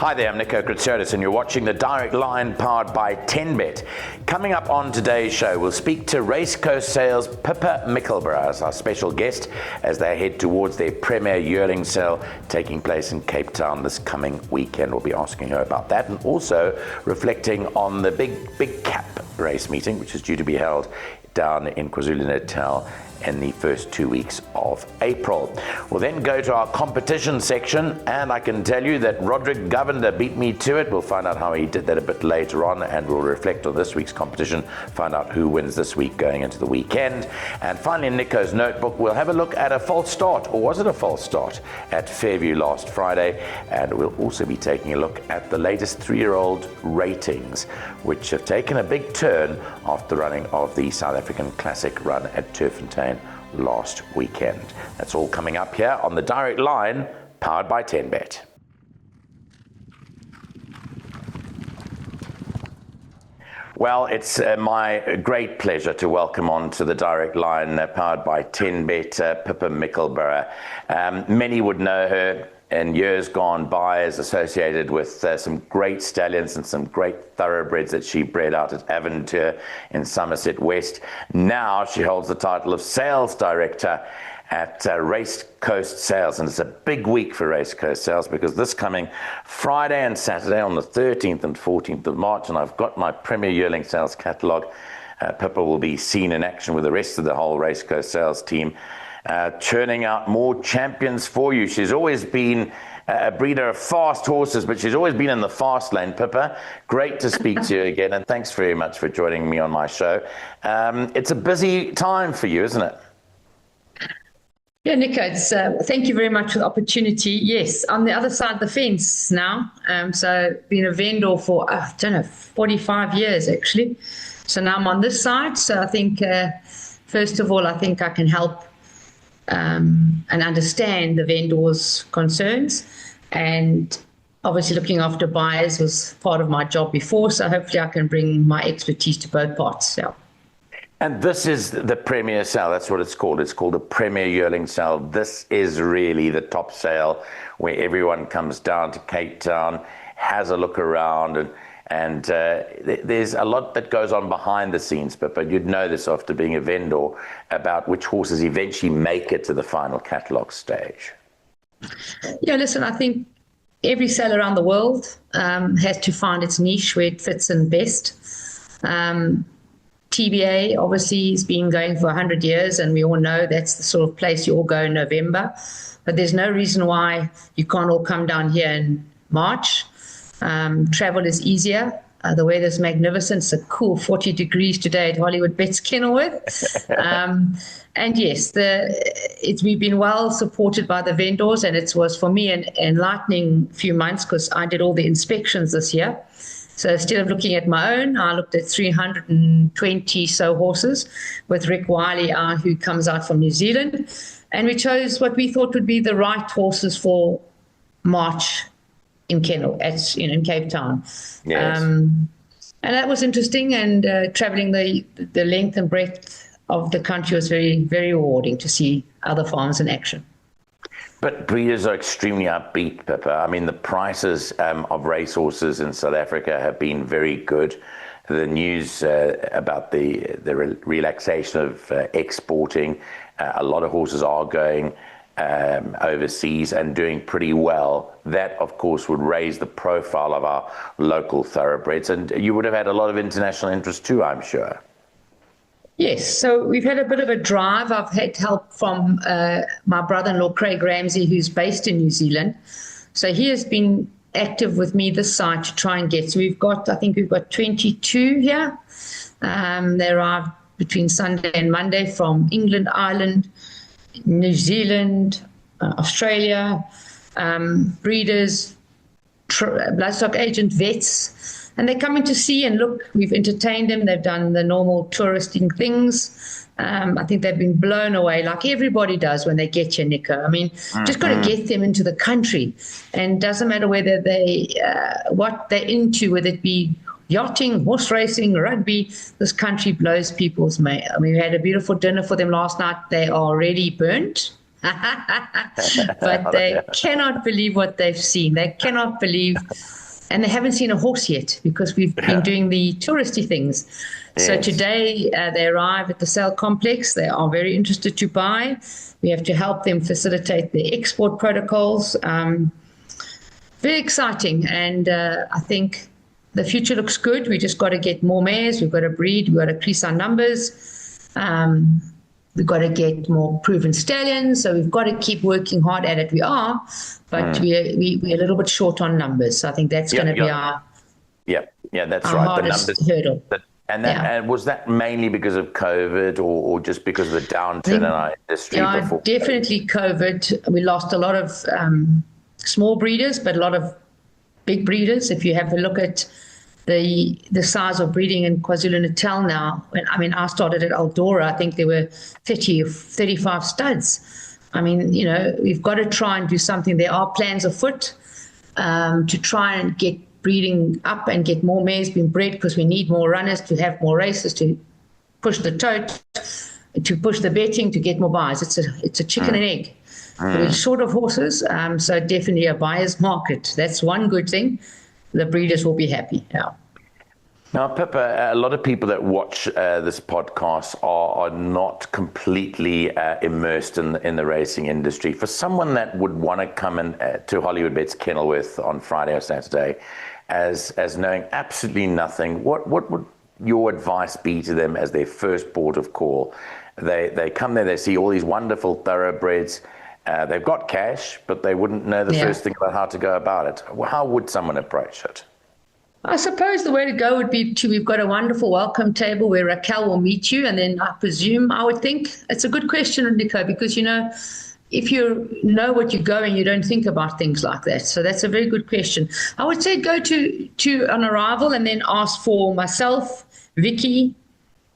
Hi there, I'm Nico Kritsotis, and you're watching The Direct Line powered by 10Bet. Coming up on today's show, we'll speak to Race Coast Sales' Pippa Mickelborough as our special guest as they head towards their premier yearling sale taking place in Cape Town this coming weekend. We'll be asking her about that and also reflecting on the big cap race meeting, which is due to be held down in KwaZulu-Natal in the first 2 weeks of April. We'll then go to our competition section, and I can tell you that Roderick Govender beat me to it. We'll find out how he did that a bit later on, and we'll reflect on this week's competition, find out who wins this week going into the weekend. And finally, in Nico's notebook, we'll have a look at a false start, or was it a false start, at Fairview last Friday, and we'll also be taking a look at the latest 3-year-old ratings, which have taken a big turn after the running of the South African Classic run at Turffontein last weekend. That's all coming up here on The Direct Line, powered by 10Bet. Well, it's my great pleasure to welcome on to The Direct Line, powered by 10Bet, Pippa Mickelborough. Many would know her in years gone by as associated with some great stallions and some great thoroughbreds that she bred out at Aventure in Somerset West. Now she holds the title of Sales Director at Race Coast Sales, and it's a big week for Race Coast Sales because this coming Friday and Saturday on the 13th and 14th of March, and I've got my Premier Yearling Sales catalogue, Pippa will be seen in action with the rest of the whole Race Coast Sales team, churning out more champions for you. She's always been a breeder of fast horses, but she's always been in the fast lane. Pippa, great to speak to you again, and thanks very much for joining me on my show. It's a busy time for you, isn't it? Yeah, Nico, it's, thank you very much for the opportunity. Yes, on the other side of the fence now. So been a vendor for, 45 years actually. So now I'm on this side. So I think, first of all, I think I can help and understand the vendors' concerns, and obviously looking after buyers was part of my job before, so hopefully I can bring my expertise to both parts. Yeah. And this is the premier sale, that's what it's called. It's called a Premier Yearling Sale. This is really the top sale where everyone comes down to Cape Town, has a look around, and there's a lot that goes on behind the scenes, but you'd know this after being a vendor about which horses eventually make it to the final catalogue stage. Yeah, listen, I think every sale around the world has to find its niche where it fits in best. TBA obviously has been going for 100 years, and we all know that's the sort of place you all go in November. But there's no reason why you can't all come down here in March. Travel is easier. The weather's magnificent. It's a cool 40 degrees today at Hollywood Bets Kenilworth. And yes, we've been well supported by the vendors, and it was for me an enlightening few months because I did all the inspections this year. So instead of looking at my own, I looked at 320 so horses with Rick Wiley, who comes out from New Zealand. And we chose what we thought would be the right horses for March in Kennel, in Cape Town. Yes. And that was interesting, and traveling the length and breadth of the country was very, very rewarding to see other farms in action. But breeders are extremely upbeat, Pippa. I mean, the prices of racehorses in South Africa have been very good. The news about the relaxation of exporting, a lot of horses are going overseas and doing pretty well. That, of course, would raise the profile of our local thoroughbreds. And you would have had a lot of international interest too, I'm sure. Yes, so we've had a bit of a drive. I've had help from my brother-in-law, Craig Ramsey, who's based in New Zealand. So he has been active with me this side to try and get. So we've got 22 here. They arrived between Sunday and Monday from England, Ireland, New Zealand, Australia, breeders, bloodstock agent, vets. And they're coming to see and look. We've entertained them. They've done the normal touristing things. I think they've been blown away, like everybody does when they get here, Nico. I mean, just got to get them into the country. And doesn't matter whether what they're into, whether it be yachting, horse racing, rugby, this country blows people's mind. I mean, we had a beautiful dinner for them last night. They are already burnt. But they cannot believe what they've seen. They cannot believe, and they haven't seen a horse yet because we've been doing the touristy things. Yes. So today they arrive at the sale complex. They are very interested to buy. We have to help them facilitate the export protocols. Very exciting, and I think the future looks good. We just got to get more mares. We've got to breed. We've got to increase our numbers. We've got to get more proven stallions. So we've got to keep working hard at it. We are, but we're a little bit short on numbers. So I think that's going to be our that's our right. hardest the numbers hurdle. And was that mainly because of COVID or just because of the downturn in our industry before? Definitely COVID. We lost a lot of small breeders, but a lot of big breeders. If you have a look at the size of breeding in KwaZulu-Natal now, I started at Eldora, I think there were 30 or 35 studs. We've got to try and do something. There are plans afoot to try and get breeding up and get more mares being bred, because we need more runners to have more races, to push the tote, to push the betting, to get more buyers. It's a chicken and egg. We're short of horses, so definitely a buyer's market. That's one good thing. The breeders will be happy now. Now, Pippa, a lot of people that watch this podcast are not completely immersed in the racing industry. For someone that would want to come in to Hollywood Bets Kenilworth on Friday or Saturday as knowing absolutely nothing, what would your advice be to them as their first port of call? They come there, they see all these wonderful thoroughbreds. They've got cash, but they wouldn't know the first thing about how to go about it. How would someone approach it? I suppose the way to go would be we've got a wonderful welcome table where Raquel will meet you. And then I would think it's a good question, Nico, because, if you know what you're going, you don't think about things like that. So that's a very good question. I would say go to on arrival and then ask for myself, Vicky,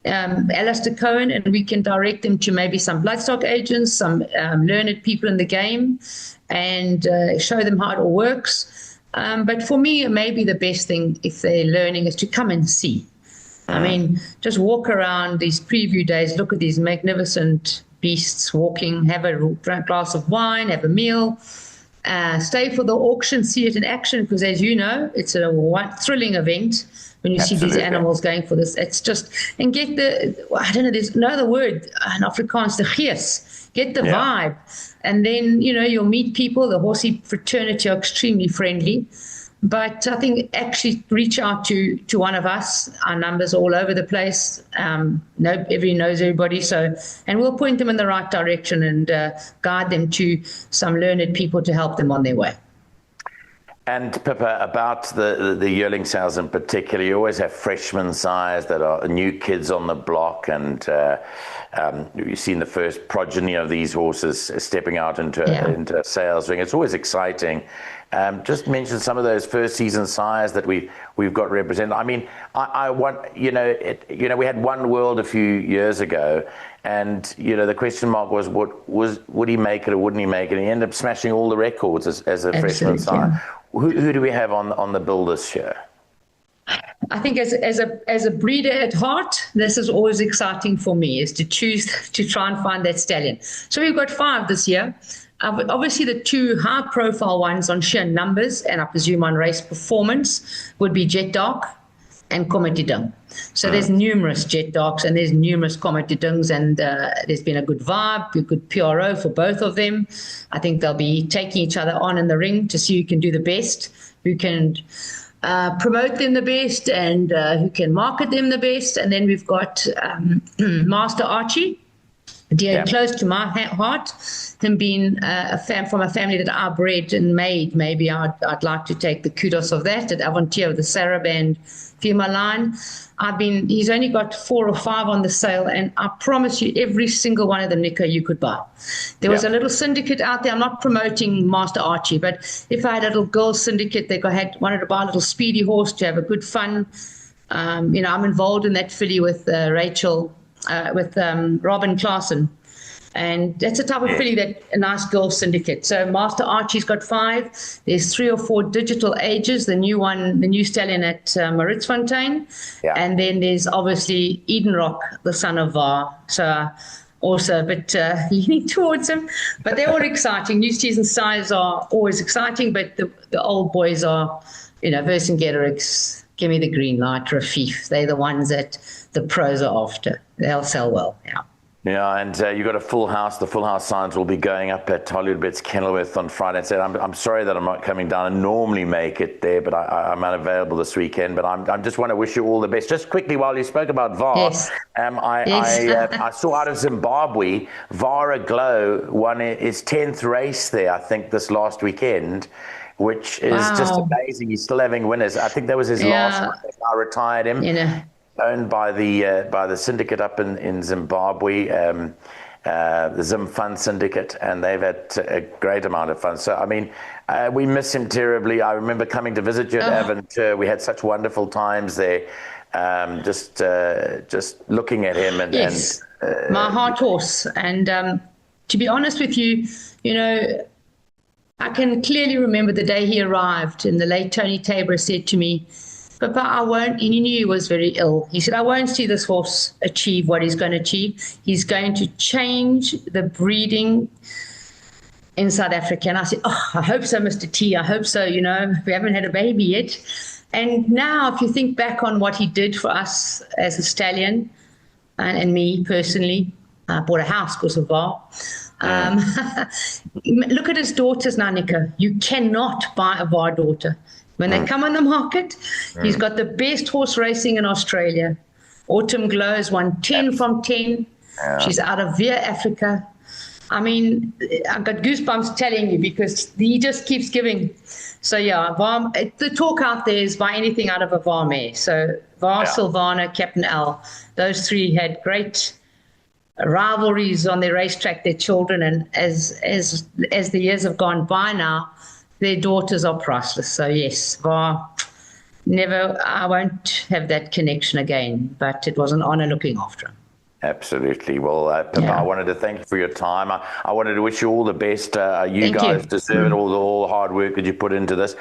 Alistair Cohen, and we can direct them to maybe some bloodstock agents, some learned people in the game, and show them how it all works. But for me, maybe the best thing if they're learning is to come and see. Just walk around these preview days, look at these magnificent beasts walking, have a glass of wine, have a meal, stay for the auction, see it in action, because as you know, it's a thrilling event when you see these animals going for this. It's just, and get there's no other word in Afrikaans, the gees, get the vibe. And then, you'll meet people. The horsey fraternity are extremely friendly. But I think actually reach out to one of us. Our numbers are all over the place. Everybody knows everybody. And we'll point them in the right direction and guide them to some learned people to help them on their way. And Pippa, about the yearling sales in particular, you always have freshman sires that are new kids on the block, and you've seen the first progeny of these horses stepping out into a sales ring. It's always exciting. Just mention some of those first season sires that we've got represented. I want we had One World a few years ago, and the question mark was would he make it or wouldn't he make it? And he ended up smashing all the records as a freshman sire. Yeah. Who do we have on the bill this year? I think as a breeder at heart, this is always exciting for me, is to choose to try and find that stallion. So we've got 5 this year. Obviously, the 2 high-profile ones on sheer numbers, and I presume on race performance, would be Jet Dark and Cometidung. So there's numerous Jet Darks and there's numerous Cometidungs, and there's been a good vibe, a good PRO for both of them. I think they'll be taking each other on in the ring to see who can do the best, who can promote them the best, and who can market them the best. And then we've got Master Archie, dear close to my heart, him being from a family that I bred and made. Maybe I'd like to take the kudos of that at Avantier with the Saraband female line. He's only got 4 or 5 on the sale, and I promise you, every single one of them, Nico, you could buy. There was a little syndicate out there. I'm not promoting Master Archie, but if I had a little girls syndicate, wanted to buy a little speedy horse to have a good fun. I'm involved in that filly with Rachel, with Robin Klaassen. And that's a type of filly that a nice girl syndicate. So Master Archie's got 5. There's 3 or 4 digital ages. The new stallion at Maritzfontein. Yeah. And then there's obviously Eden Rock, the son of Var. So also a bit leaning towards him. But they're all exciting. New season sides are always exciting, but the old boys are, Vercingetorix, Give Me the Green Light, Rafif. They're the ones that the pros are after. They'll sell well, yeah. Yeah, and you've got a full house. The full house signs will be going up at Hollywoodbets Kenilworth on Friday. And said, I'm sorry that I'm not coming down. I normally make it there, but I'm unavailable this weekend. But I just want to wish you all the best. Just quickly, while you spoke about VAR, yes. I saw out of Zimbabwe, VAR Glow won his 10th race there, I think, this last weekend, which is just amazing. He's still having winners. I think that was his last one. I retired him. Owned by the syndicate up in Zimbabwe, the Zim Fund Syndicate, and they've had a great amount of fun. So, I mean, we miss him terribly. I remember coming to visit you at Aventura. We had such wonderful times there, just looking at him. Yes, my heart horse. And to be honest with you, I can clearly remember the day he arrived, and the late Tony Tabor said to me, Papa, I won't, and he knew he was very ill. He said, I won't see this horse achieve what he's going to achieve. He's going to change the breeding in South Africa. And I said, I hope so, Mr. T. I hope so. We haven't had a baby yet. And now, if you think back on what he did for us as a stallion, and me personally, I bought a house because of VAR. Look at his daughters now, Nico. You cannot buy a VAR daughter. When they come on the market, he's got the best horse racing in Australia. Autumn Glows won 10 from 10. Yeah. She's out of Via Africa. I mean, I've got goosebumps telling you because he just keeps giving. So, VAR, the talk out there is buy anything out of a VAR mare. So, VAR, Silvana, Captain Al, those three had great rivalries on their racetrack, their children. And as the years have gone by now, their daughters are priceless. So, yes, VAR, I won't have that connection again, but it was an honor looking after him. Absolutely. Well, Pippa, I wanted to thank you for your time. I wanted to wish you all the best. You guys deserve it, all the hard work that you put into this.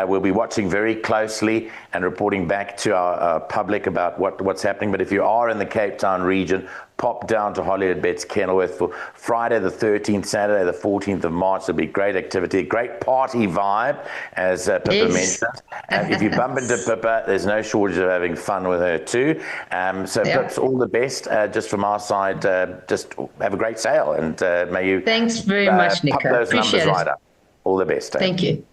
We'll be watching very closely and reporting back to our public about what's happening. But if you are in the Cape Town region, pop down to Hollywoodbets Kenilworth for Friday the 13th, Saturday the 14th of March. There'll be great activity, great party vibe, as Pippa mentioned. If you bump into Pippa, there's no shortage of having fun with her too. Pip's all the best. Just from our side, just have a great sale, and may you thanks very much, Nico. Pop those Appreciate numbers right up. All the best. Thank you.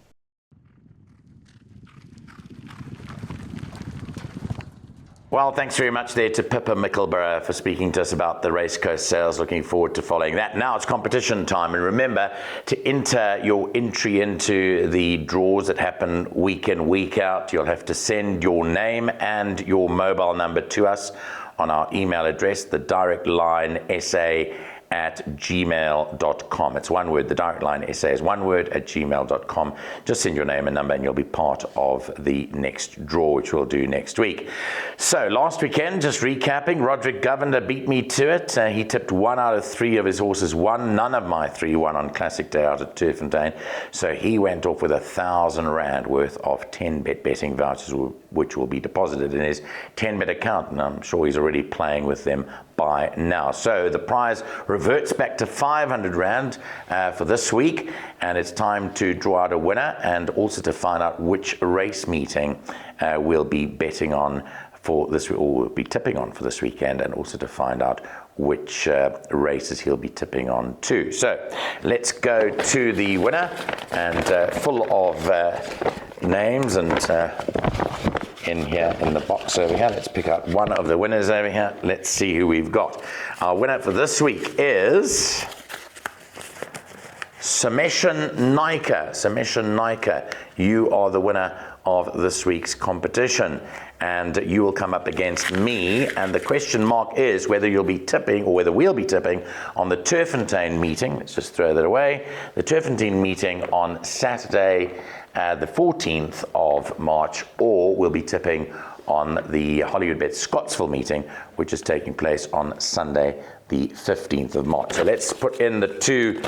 Well, thanks very much there to Pippa Mickleborough for speaking to us about the Race Coast sales. Looking forward to following that. Now it's competition time, and remember to enter your entry into the draws that happen week in, week out. You'll have to send your name and your mobile number to us on our email address, the direct line SA@gmail.com. It's one word. The direct line SA is one word at gmail.com. Just send your name and number and you'll be part of the next draw, which we'll do next week. So last weekend, just recapping, Roderick Govender beat me to it. He tipped 1 out of 3 of his horses won. None of my 3 won on Classic Day out at Turffontein. So he went off with R1,000 worth of 10-bet betting vouchers, which will be deposited in his 10-bet account. And I'm sure he's already playing with them by now. So the prize reverts back to 500 Rand for this week, and it's time to draw out a winner and also to find out which race meeting we'll be betting on for this, or we'll be tipping on for this weekend, and also to find out which races he'll be tipping on too. So let's go to the winner, and full of names and in here in the box over here. Let's pick out one of the winners over here. Let's see who we've got. Our winner for this week is Sameshan Naika. Sameshan Naika, you are the winner of this week's competition, and you will come up against me, and the question mark is whether you'll be tipping, or whether we'll be tipping on the Turffontein meeting. Let's just throw that away. The Turffontein meeting on Saturday the 14th of March, or we'll be tipping on the Hollywoodbets Scottsville meeting, which is taking place on Sunday the 15th of March. So let's put in the 2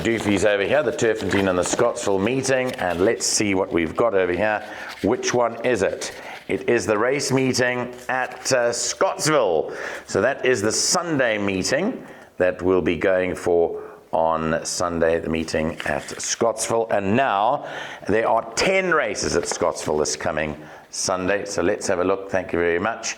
doofies over here, the Turffontein and the Scottsville meeting, and let's see what we've got over here. Which one is it? It is the race meeting at Scottsville. So that is the Sunday meeting. that we'll be going for on Sunday, the meeting at Scottsville. And now there are 10 races at Scottsville this coming Sunday. So let's have a look. Thank you very much.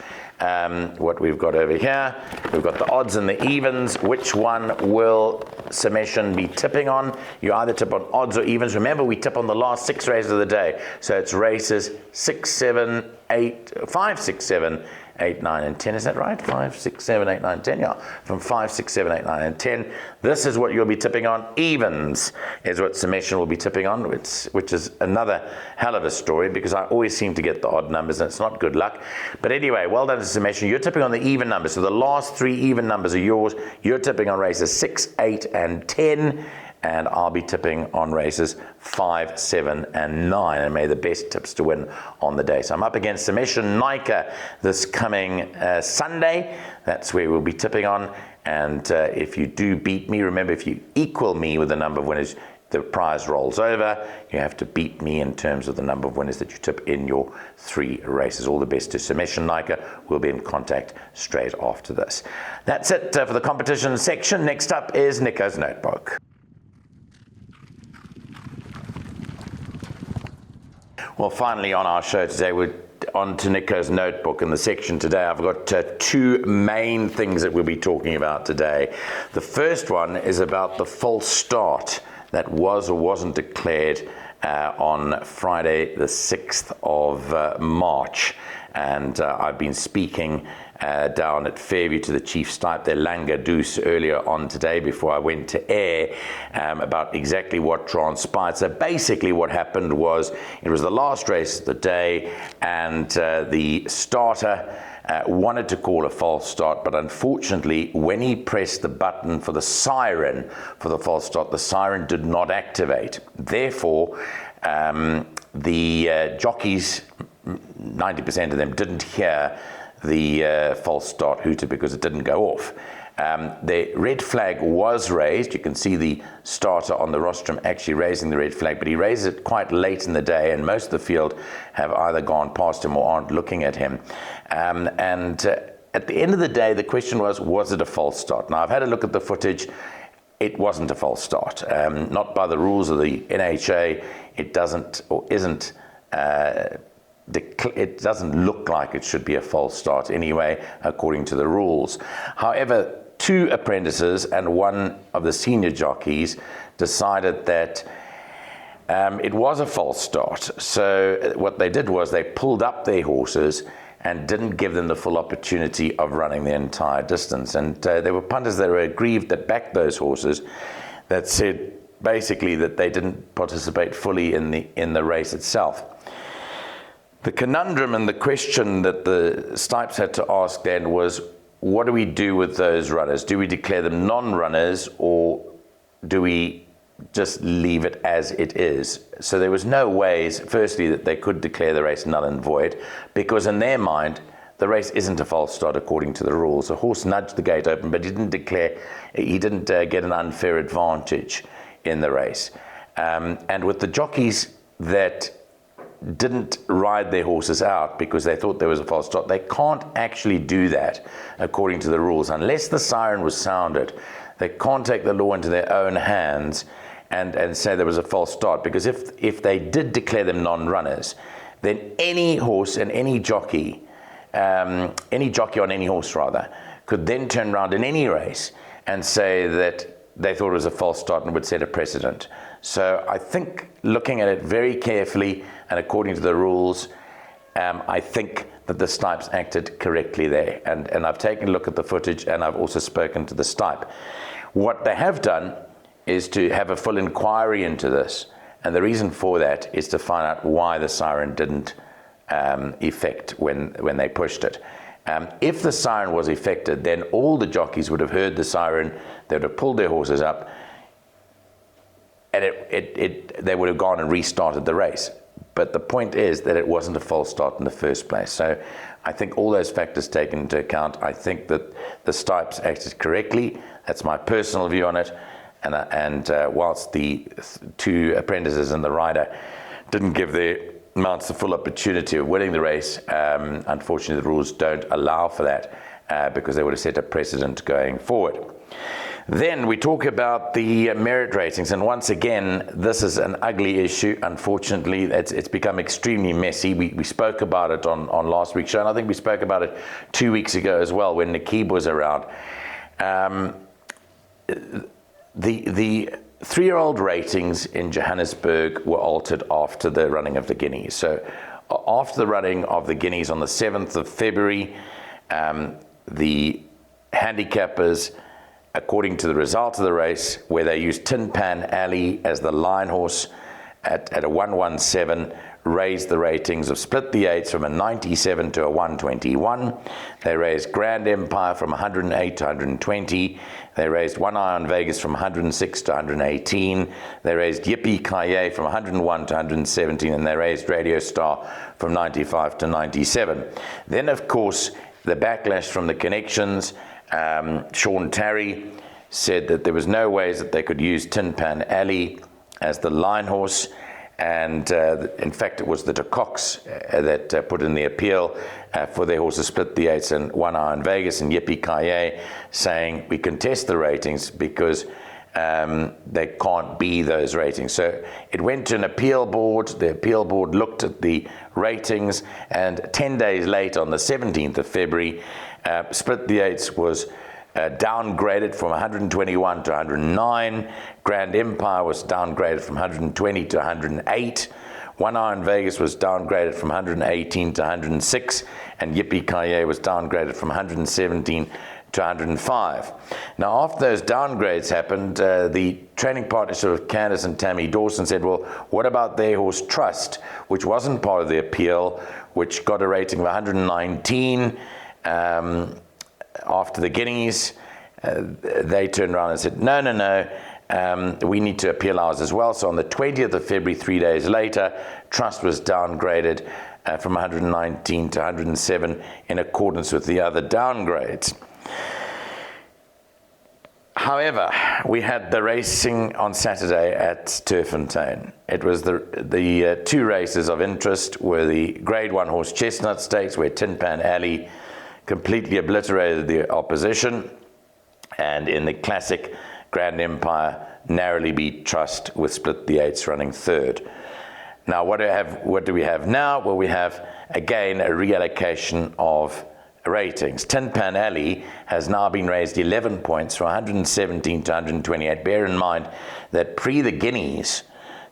What we've got over here, we've got the odds and the evens. Which one will Submission be tipping on? You either tip on odds or evens. Remember, we tip on the last 6 races of the day. So it's races 6, 7, 8, 5, 6, 7, 8, 9, and 10. Is that right? 5, 6, 7, 8, 9, 10. Yeah, from 5, 6, 7, 8, 9, and 10. This is what you'll be tipping on. Evens is what Submission will be tipping on, which is another hell of a story, because I always seem to get the odd numbers, and it's not good luck. But anyway, well done to Submission. You're tipping on the even numbers. So the last 3 even numbers are yours. You're tipping on races 6, 8, and 10. And I'll be tipping on races 5, 7, and 9, and may the best tips to win on the day. So I'm up against Submission Nika this coming Sunday. That's where we'll be tipping on. And if you do beat me, remember, if you equal me with the number of winners, the prize rolls over. You have to beat me in terms of the number of winners that you tip in your 3 races. All the best to Submission Nika. We'll be in contact straight after this. That's it for the competition section. Next up is Nico's Notebook. Well, finally on our show today, we're on to Nico's Notebook. In the section today, I've got 2 main things that we'll be talking about today. The first one is about the false start that was or wasn't declared on Friday, the 6th of March. And I've been speaking down at Fairview to the Chief Stipe, their Langa Deuce, earlier on today before I went to air, about exactly what transpired. So basically what happened was, it was the last race of the day, and the starter wanted to call a false start, but unfortunately when he pressed the button for the siren for the false start, the siren did not activate. Therefore, the jockeys, 90% of them, didn't hear the false start hooter because it didn't go off. The red flag was raised. You can see the starter on the rostrum actually raising the red flag, but he raised it quite late in the day, and most of the field have either gone past him or aren't looking at him. At the end of the day, the question was it a false start? Now, I've had a look at the footage. It wasn't a false start. Not by the rules of the NHA. It doesn't or isn't. It doesn't look like it should be a false start anyway, according to the rules. However, 2 apprentices and 1 of the senior jockeys decided that it was a false start. So what they did was they pulled up their horses and didn't give them the full opportunity of running the entire distance. And there were punters that were aggrieved that backed those horses that said basically that they didn't participate fully in the race itself. The conundrum and the question that the Stipes had to ask then was, what do we do with those runners? Do we declare them non-runners, or do we just leave it as it is? So there was no ways, firstly, that they could declare the race null and void, because in their mind, the race isn't a false start according to the rules. A horse nudged the gate open, but he didn't get an unfair advantage in the race. And with the jockeys that didn't ride their horses out because they thought there was a false start, they can't actually do that according to the rules. Unless the siren was sounded, they can't take the law into their own hands and say there was a false start, because if they did declare them non-runners, then any horse and any jockey on any horse rather, could then turn around in any race and say that they thought it was a false start and would set a precedent. So I think, looking at it very carefully and according to the rules, I think that the Stipes acted correctly there. And I've taken a look at the footage, and I've also spoken to the Stipe. What they have done is to have a full inquiry into this. And the reason for that is to find out why the siren didn't effect when they pushed it. If the siren was effected, then all the jockeys would have heard the siren, they would have pulled their horses up, and they would have gone and restarted the race. But the point is that it wasn't a false start in the first place. So I think all those factors taken into account, I think that the Stipes acted correctly. That's my personal view on it. And whilst the 2 apprentices and the rider didn't give their mounts the full opportunity of winning the race, unfortunately the rules don't allow for that, because they would have set a precedent going forward. Then we talk about the merit ratings, and once again, this is an ugly issue. Unfortunately, it's become extremely messy. We spoke about it on last week's show, and I think we spoke about it 2 weeks ago as well when Nakeeb was around. The 3-year-old ratings in Johannesburg were altered after the running of the Guineas. So after the running of the Guineas on the 7th of February, the handicappers, according to the result of the race, where they used Tin Pan Alley as the line horse at a 117, raised the ratings of Split the Eights from a 97 to a 121. They raised Grand Empire from 108 to 120. They raised One Eye on Vegas from 106 to 118. They raised Yippee-Ki-Yay from 101 to 117, and they raised Radio Star from 95 to 97. Then, of course, the backlash from the connections. Sean Tarry said that there was no ways that they could use Tin Pan Alley as the line horse, and in fact it was the de Koks that put in the appeal for their horses Split the Eights and One Eye on Vegas and Yippee-Ki-Yay, saying we contest the ratings because they can't be those ratings. So it went to an appeal board. The appeal board looked at the ratings, and 10 days later, on the 17th of February, Split the Eights was downgraded from 121 to 109. Grand Empire was downgraded from 120 to 108. One Eye on Vegas was downgraded from 118 to 106, and Yippee-Ki-Yay was downgraded from 117 to 105. Now, after those downgrades happened, the training partnership of Candice and Tammy Dawson said, well, what about their horse Trust, which wasn't part of the appeal, which got a rating of 119 after the Guineas? They turned around and said, no, we need to appeal ours as well. So on the 20th of February, 3 days later, Trust was downgraded from 119 to 107 in accordance with the other downgrades. However, we had the racing on Saturday at Turffontein. It was the two races of interest were the Grade 1 Horse Chestnut Stakes, where Tin Pan Alley completely obliterated the opposition, and in the classic, Grand Empire narrowly beat Trust with Split the Eights running third. Now, what do we have now? Well, we have, again, a reallocation of ratings. Tin Pan Alley has now been raised 11 points from 117 to 128. Bear in mind that pre the Guineas,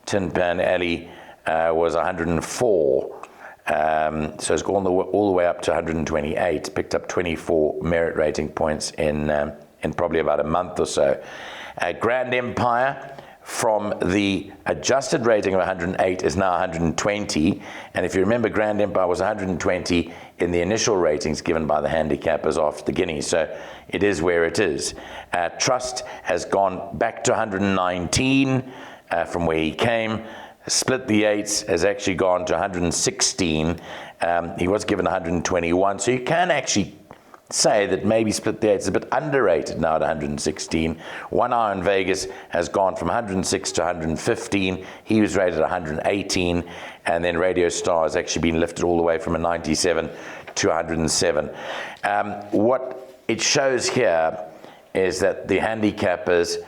Tin Pan Alley was 104. So it's gone all the way up to 128, picked up 24 merit rating points in probably about a month or so. Grand Empire, from the adjusted rating of 108, is now 120. And if you remember, Grand Empire was 120 in the initial ratings given by the handicappers after the Guineas. So it is where it is. Trust has gone back to 119 from where he came. Split the Eights has actually gone to 116. He was given 121. So you can actually say that maybe Split the Eights is a bit underrated now at 116. One Eye on Vegas has gone from 106 to 115. He was rated 118. And then Radio Star has actually been lifted all the way from a 97 to 107. What it shows here is that the handicappers,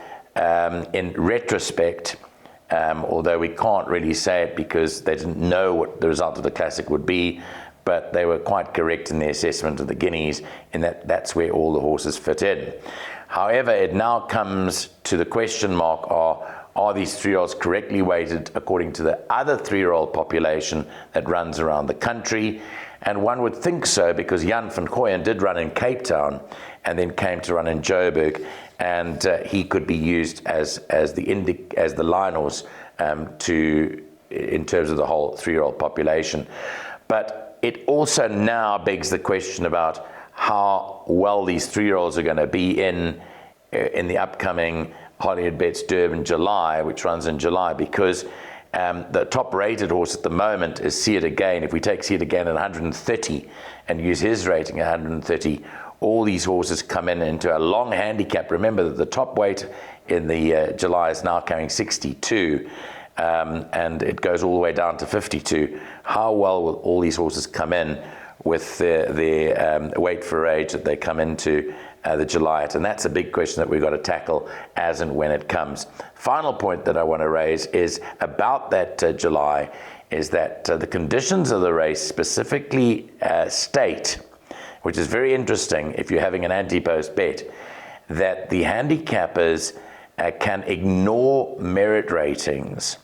in retrospect, although we can't really say it because they didn't know what the result of the Classic would be, but they were quite correct in their assessment of the Guineas, in that that's where all the horses fit in. However, it now comes to the question mark, are these 3-year-olds correctly weighted according to the other 3-year-old population that runs around the country? And one would think so, because Jan van Gooyen did run in Cape Town and then came to run in Joburg, and he could be used as the line horse in terms of the whole 3-year-old population. But it also now begs the question about how well these 3-year-olds are going to be in the upcoming Hollywood Bets Durban July, which runs in July, because the top-rated horse at the moment is See It Again. If we take See It Again at 130 and use his rating at 130, all these horses come into a long handicap. Remember that the top weight in the July is now carrying 62. And it goes all the way down to 52. How well will all these horses come in with their weight for age that they come into the Julyette, and that's a big question that we've got to tackle as and when it comes. Final point that I want to raise is about that July, is that the conditions of the race specifically state, which is very interesting if you're having an anti-post bet, that the handicappers can ignore merit ratings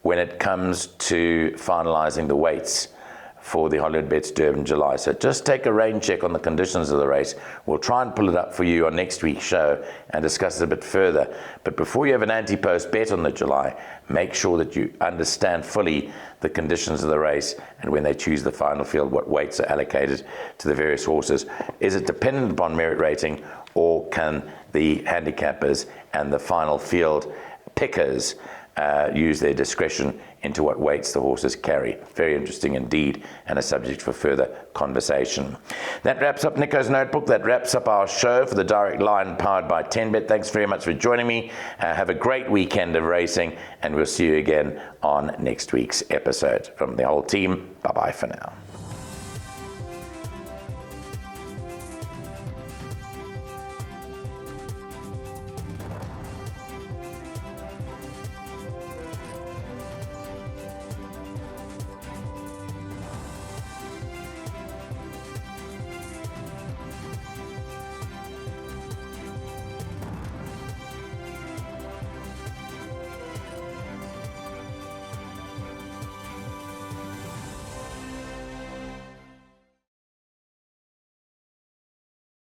when it comes to finalizing the weights for the Hollywood Bets Durban July. So just take a rain check on the conditions of the race. We'll try and pull it up for you on next week's show and discuss it a bit further. But before you have an anti-post bet on the July, make sure that you understand fully the conditions of the race, and when they choose the final field, what weights are allocated to the various horses. Is it dependent upon merit rating, or can the handicappers and the final field pickers use their discretion into what weights the horses carry? Very interesting indeed, and a subject for further conversation. That wraps up Nico's Notebook. That wraps up our show for the Direct Line powered by 10Bet. Thanks very much for joining me. Have a great weekend of racing, and we'll see you again on next week's episode. From the whole team, bye-bye for now.